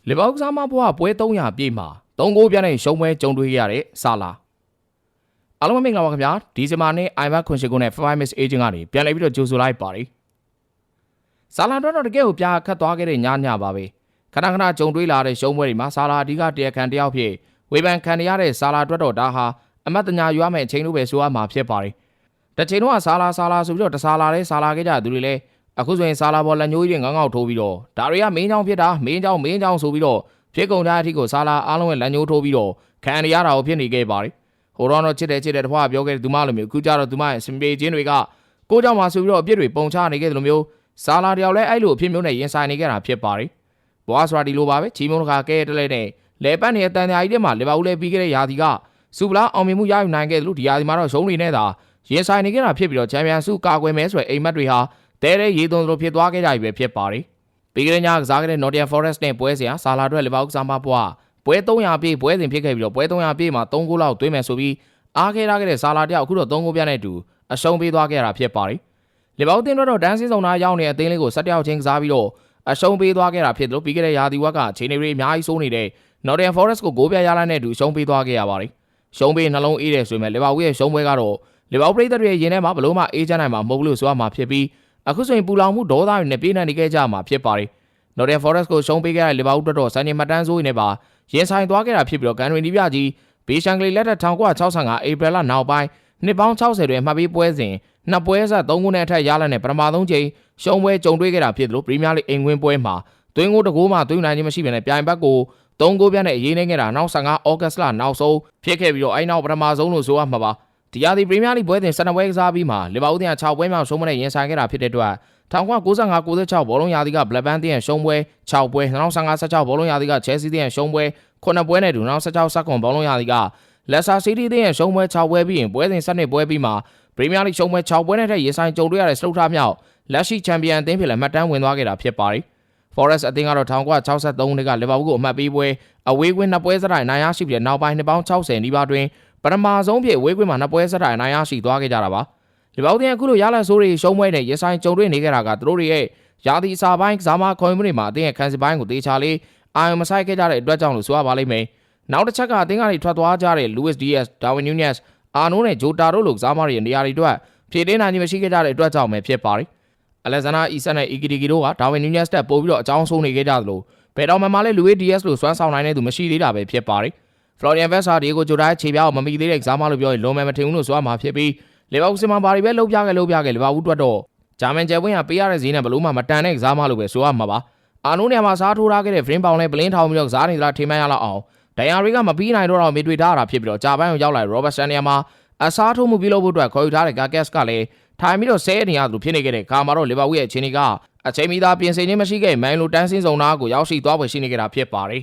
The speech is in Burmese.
လီဗာပူးစားမဘွားပွဲ300ပြည့်မှာ3ဂိုးပြတဲ့ရှုံးပွဲကြုံတွေ့ရတဲ့ဆာလာအားလုံးမင်္ဂလာပါခင်ဗျာဒီဇင်ဘာနဲ့အိုင်ဗတ်ခွန်ရှိကိုနဲ့ 5 miss agent ကနေပြန်လည်ပြီးတော့ကြိုဆိုလိုက်ပါတယ်ဆာလာတော့တကယ်ကိုပြာခတ်သွားခဲ့တဲ့ညပါပဲခဏခဏကြုံတွေ့လာတဲ့ရှုံးပွဲတွေမှာဆာလာအဓိကတရားခံတယောက်ဖြစ်ဝေဖန်ခံရတဲ့ဆာလာအတွက်တော့ဒါဟာအမတ်တညာရွာမဲ့အချိန်လို့ပဲဆိုရမှာဖြစ်ပါတယ်တချိန်တော့ဆာလာဆိုပြီးတော့တဆာလာတဲ့ဆာလာခဲ့ကြသူတွေလည်းအခုဆိုရင်ဆာလာပေါ်လက်ညှိုးကြီးငေါငေါထိုးပြီးတော့ဒါတွေကမင်းချောင်းဖြစ်တာမင်းချောင်းဆိုပြီးတော့ဖြစ်ကုန်တဲ့အထိကိုဆာလာအားလုံးရဲ့လက်ညှိုးထိုးပြီးတော့ခံရတာကိုဖြစ်နေခဲ့ပါတယ်ဟိုတော့ချစ်တယ်တဖွားပြောခဲ့တဲ့သူမလိုမျိုးအခုကြတော့သူမရဲ့စင်ပေချင်းတွေကကိုเจ้าမှာဆိုပြီးတော့အပြစ်တွေပုံချနေခဲ့တယ်လို့မျိုးဆာလာတယောက်လည်းအဲ့လိုအဖြစ်မျိုးနဲ့ရင်ဆိုင်နေခဲ့တာဖြစ်ပါတယ်ဘွားဆိုတာဒီလိုပါပဲချီမုန်းတခါကဲတလဲနဲ့လဲပတ်နေတဲ့တန်တရားကြီးတွေမှာလီဗာပူးလည်းပြီးခဲ့တဲ့ရာသီကစူပလာအောင်မြင်မှုရယူနိုင်ခဲ့တယ်လို့ဒီရာသီမှာတော့ရှုံးနေနေတာရင်ဆိုင်နေခဲ့တာဖြစ်ပြီးတော့ချန်ပီယံဆုကာကွယ်မဲဆိုတဲ့အိမ်မက်တွေဟာတဲရေသွန်းသလိုဖြစ်သွားခဲ့ကြပြီပဲဖြစ်ပါတယ်ပြီးခဲ့တဲ့ညကစားခဲ့တဲ့ Nottingham Forest နဲ့ပွဲစဉ်ဟာဆာလာအတွက်လီဗာပူးစားမဘွားပွဲ300ပြည့်ပွဲစဉ်ဖြစ်ခဲ့ပြီးတော့ပွဲ300ပြည့်မှာ3ဂိုးလောက်သွင်းမယ်ဆိုပြီးအားခဲထားခဲ့တဲ့ဆာလာတယောက်အခုတော့3ဂိုးပြနဲ့အတူအရှုံးပေးသွားခဲ့တာဖြစ်ပါတယ်လီဗာပူးတင်တော့ဒန်းစင်းဆောင်သားရောက်နေတဲ့အသင်းလေးကို17ယောက်ချင်းကစားပြီးတော့အရှုံးပေးသွားခဲ့တာဖြစ်လို့ပြီးခဲ့တဲ့ရာသီဝက်ကခြေနေတွေအများကြီးစိုးနေတဲ့ Nottingham Forest ကိုဂိုးပြရလိုက်တဲ့အတူရှုံးပေးသွားခဲ့ရပါတယ်ရှုံးပေးနှလုံးအေးတယ်ဆိုရင်လီဗာပူးရဲ့ရှုံးပွဲကတော့လီဗာပူးပရိသတ်တွေရဲ့ရင်ထဲမှာဘလို့မှအေးချမ်းနိုင်မှာမဟုတ်ဘူးလို့ဆိုရမှာဖြစ်ပြီးအခုဆိုရင်ပူလောင်မှုဒေါသတွေနဲ့ပြေးနေခဲ့ကြမှာဖြစ်ပါတယ်။ Nottingham Forest ကိုရှုံးပေးခဲ့တဲ့လီဗာပူးတော်စံချိန်မှတ်တမ်းဆိုးနေပါရင်ဆိုင်သွားခဲ့တာဖြစ်ပြီးတော့ကန်ရီနီပြကြီးဘေရှန်ကလေးလက်ထက်1965ဧပြီလနောက်ပိုင်းနှစ်ပေါင်း60တွင်မှတ်ပြီးပွဲစဉ်နှစ်ပွဲဆက်3ခုနဲ့အထက်ရလာတဲ့ပထမဆုံးချိန်ရှုံးပွဲကြုံတွေ့ခဲ့တာဖြစ်လို့ပရီးမီးယားလိဂ်အိမ်ဝင်ပွဲမှာသွင်းဂိုးတကိုးမှသွင်းနိုင်ခြင်းမရှိဘဲနဲ့ပြိုင်ဘက်ကို3ဂိုးပြနဲ့အရေးနေခဲ့တာနောက်15ဩဂတ်စ်လနောက်ဆုံးဖြစ်ခဲ့ပြီးတော့အဲ့နောက်ပထမဆုံးလို့ဆိုရမှာပါဒီရာသီပရီးမီးယားလိဂ်ပွဲစဉ်12ပွဲကစားပြီးမှလီဗာပူးတင်6ပွဲမြောက်ရှုံးမနဲ့ရင်ဆိုင်ခဲ့တာဖြစ်တဲ့အတွက်1995-96ဘောလုံးရာသီကဘလက်ဘန်တင်ရဲ့ရှုံးပွဲ6ပွဲ2015-16ဘောလုံးရာသီကချဲလ်ဆီတင်ရဲ့ရှုံးပွဲ9ပွဲနဲ့တူ2016-17ဘောလုံးရာသီကလက်စတာစီးတီးတင်ရဲ့ရှုံးပွဲ6ပွဲပြီးရင်ပွဲစဉ်7ပွဲပြီးမှပရီးမီးယားလိဂ်ရှုံးပွဲ6ပွဲနဲ့ထက်ရင်ဆိုင်ကြုံတွေ့ရတဲ့စတုထမြောက်လက်ရှိချန်ပီယံအသင်းဖြစ်လက်မှတ်တမ်းဝင်သွားခဲ့တာဖြစ်ပါတယ်။ Forest အသင်းကတော့1963နှစ်ကလီဗာပူးကိုအမှတ်ပေးပွဲအဝေးကွင်း2ပွဲစတိုင်နိုင်ရရှိပြီးနောက်ပိုင်းနှစ်ပေါင်း60နီးပါးတွင်ပထမဆုံးဖြစ်အဝေးကွင်းမှာ2ပွဲစတိုင်နိုင်ရရှိသွားခဲ့ကြတာပါ။လီဗာပူးတင်အခုလိုရလဒ်ဆိုးတွေရှုံးပွဲနဲ့ရင်ဆိုင်ကြုံတွေ့နေကြတာကသူတို့ရဲ့ရာသီအစာပိုင်းကစားမခေါ်မှုတွေမှာအသင်းရဲ့ခံစစ်ပိုင်းကိုတေချာလေးအာရုံမစိုက်ခဲ့ကြတဲ့အတွက်ကြောင့်လို့ဆိုရပါလိမ့်မယ်။နောက်တစ်ချက်ကအသင်းကနေထွက်သွားကြတဲ့ Luis Diaz, Darwin Núñez, Arnold နဲ့ Jota တို့လိုကစားမတွေရဲ့နေရာတွေအတွက်ဖြည့်တင်းနိုင်ခြင်းမရှိခဲ့ကြတဲ့အတွက်ကြောင့်ပဲဖြစ်ပါတယ်။ Alexander Isak နဲ့ Ekitike တို့က Darwin Núñez တက်ပို့ပြီးတော့အကြောင်းဆိုးနေခဲ့ကြသလိုဘယ်တော့မှလည်း Luis Diaz လိုစွမ်းဆောင်နိုင်တဲ့သူမရှိသေးတာပဲဖြစ်ပါတယ်။ Florian Wirtz ဟာDiego Jota ရဲ့ခြေပြားကိုမမိသေးတဲ့ကစားမလို့ပြောရင်လွန်မယ်မထင်ဘူးလို့ဆိုရမှာဖြစ်ပြီးလီဗာပူးစင်မှာဘာတွေပဲလှုပ်ပြခဲ့လီဗာပူးအတွက်တော့ဂျာမန်ကျယ်ဝင်းကပေးရတဲ့ဈေးနဲ့ဘလို့မှမတန်တဲ့ကစားမလို့ပဲဆိုရမှာပါအာနိုးနေရာမှာစားထိုးထားခဲ့တဲ့ frame ပေါင်နဲ့ပလင်းထောင်ပြီးတော့ကစားနေသလားထိမှန်းရလောက်အောင်ဒိုင်ယာရီကမပြီးနိုင်တော့မေးတွေ့ထားတာဖြစ်ပြီးတော့ဂျာပန်ကိုရောက်လာတဲ့ Robertson နေရာမှာအစားထိုးမှုပြုလုပ်ဖို့အတွက်ခေါ်ယူထားတဲ့ Gagas ကလည်းထိုင်ပြီးတော့ဆဲနေရသလိုဖြစ်နေခဲ့တဲ့ခါမှာတော့လီဗာပူးရဲ့အခြေအနေကအချိန်မီသာပြင်ဆင်ခြင်းမရှိခဲ့မန်လိုတန်းစင်းဆောင်နာကိုရောက်ရှိသွားပွဲရှိနေခဲ့တာဖြစ်ပါတယ်